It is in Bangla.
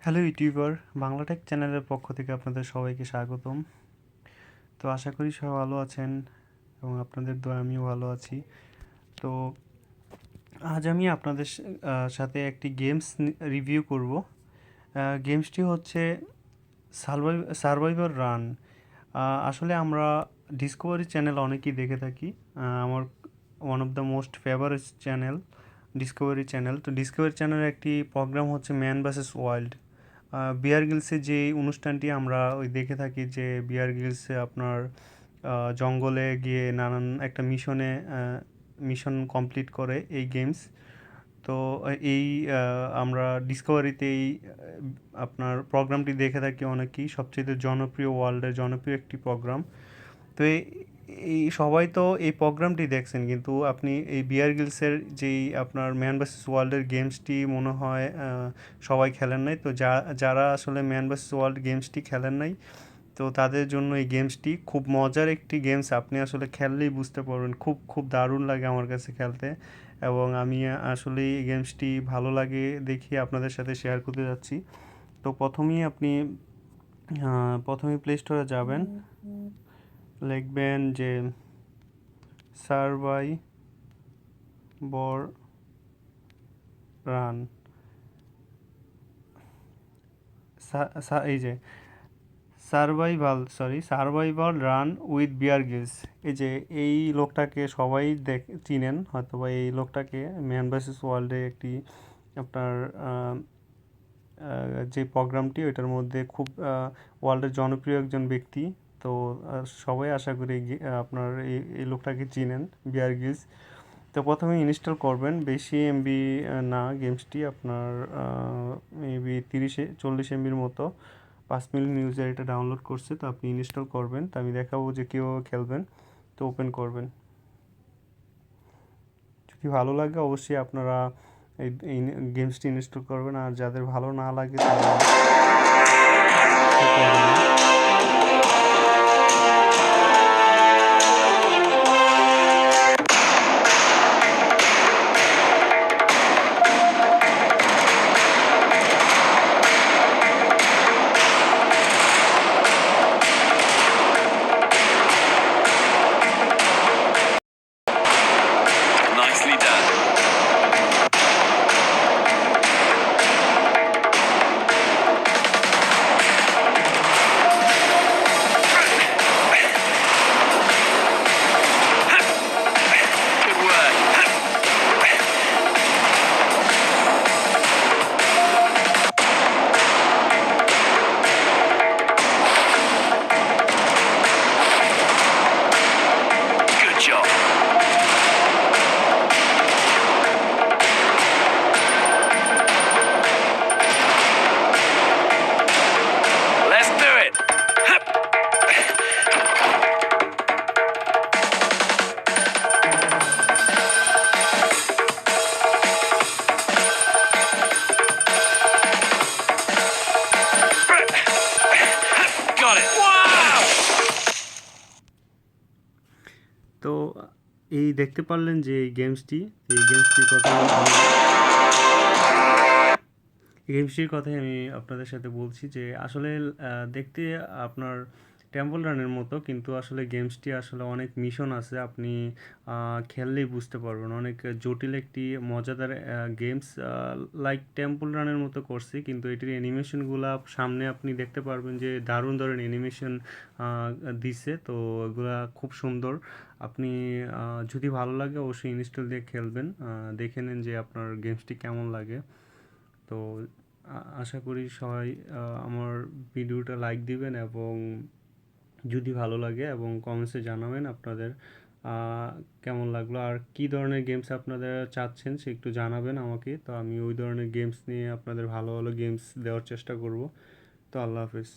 হ্যালো ইউটিউবার, বাংলা টেক চ্যানেলের পক্ষ থেকে আপনাদের সবাইকে স্বাগতম। তো আশা করি সবাই ভালো আছেন এবং আপনাদের দোয়া আমিও ভালো আছি। তো আজ আমি আপনাদের সাথে একটি গেমস রিভিউ করব। গেমসটি হচ্ছে সার্ভাইভার রান। আসলে আমরা ডিসকভারি চ্যানেল অনেকেই দেখে থাকি। আমার one of the most favourite channel Discovery channel. তো ডিসকভারি চ্যানেলের একটি প্রোগ্রাম হচ্ছে ম্যান ভার্সেস ওয়াইল্ড। বিয়ার গ্রিলসের যে অনুষ্ঠানটি আমরা ওই দেখে থাকি, যে বিয়ার গ্রিলসে আপনার জঙ্গলে গিয়ে নানান একটা মিশন কমপ্লিট করে এই গেমস। তো এই আমরা ডিসকভারিতে এই আপনার প্রোগ্রামটি দেখে থাকি অনেকেই, সবচেয়ে জনপ্রিয়, ওয়ার্ল্ডের জনপ্রিয় একটি প্রোগ্রাম। তো এই সবাই তো এই প্রোগ্রামটি দেখছেন, কিন্তু আপনি এই বিয়ার গিলসের যেই আপনার ম্যান ভার্সেস ওয়ার্ল্ডের গেমসটি মনে হয় সবাই খেলেন নাই। তো যারা আসলে ম্যান ভার্সেস ওয়ার্ল্ড গেমসটি খেলেন নাই, তো তাদের জন্য এই গেমসটি খুব মজার একটি গেমস। আপনি আসলে খেললেই বুঝতে পারবেন, খুব খুব দারুণ লাগে আমার কাছে খেলতে, এবং আমি আসলে এই গেমসটি ভালো লাগে দেখি আপনাদের সাথে শেয়ার করতে যাচ্ছি। তো প্রথমেই প্লে স্টোরে যাবেন, লিখবেন যে সার্ভাইভর রান, এই যে survival run with Bear Grylls. এই যে এই লোকটাকে সবাই চিনেন হয়তো, বা এই লোকটাকে ম্যান ভার্সেস ওয়ার্ল্ডে একটি আপনার যে প্রোগ্রামটি, ওইটার মধ্যে খুব ওয়ার্ল্ডের জনপ্রিয় একজন ব্যক্তি। তো সবাই আশা করি আপনার এই লোকটাকে চিনেন, বিয়ার গ্রিলস। তো প্রথমে ইনস্টল করবেন, বেশি এমবি না, গেমসটি আপনার মেবি 40 এমবির মতো, 5 মিলিয়ন ইউজার এটা ডাউনলোড করছে। তো আপনি ইনস্টল করবেন, তো আমি দেখাবো যে কীভাবে খেলবেন। তো ওপেন করবেন, যদি ভালো লাগে অবশ্যই আপনারা এই গেমসটি ইনস্টল করবেন, আর যাদের ভালো না লাগে তারা করবেন না। Nicely done. Good work. Good job. Let's do it. Got it. Wow! তো এই দেখতে পারলেন যে এই গেমসটির কথাই আমি আপনাদের সাথে বলছি, যে আসলে দেখতে আপনার টেম্পল রানের মতো, কিন্তু আসলে গেমসটি আসলে অনেক মিশন আছে। আপনি খেললেই বুঝতে পারবেন, অনেক জটিল একটি মজাদার গেমস। লাইক টেম্পল রানের মতো করছি, কিন্তু এটির অ্যানিমেশনগুলো সামনে আপনি দেখতে পারবেন যে দারুণ দারুণ অ্যানিমেশন দিছে। তো এগুলা খুব সুন্দর। আপনি যদি ভালো লাগে অবশ্যই ইনস্টল দিয়ে খেলবেন, দেখে নেন যে আপনার গেমসটি কেমন লাগে। তো আশা করি সবাই আমার ভিডিওটা লাইক দিবেন, এবং যদি ভালো লাগে এবং কমেন্টসে জানাবেন আপনাদের কেমন লাগলো, আর কী ধরনের গেমস আপনারা চাচ্ছেন সে একটু জানাবেন আমাকে। তো আমি ওই ধরনের গেমস নিয়ে আপনাদের ভালো ভালো গেমস দেওয়ার চেষ্টা করব। তো আল্লাহ হাফেজ।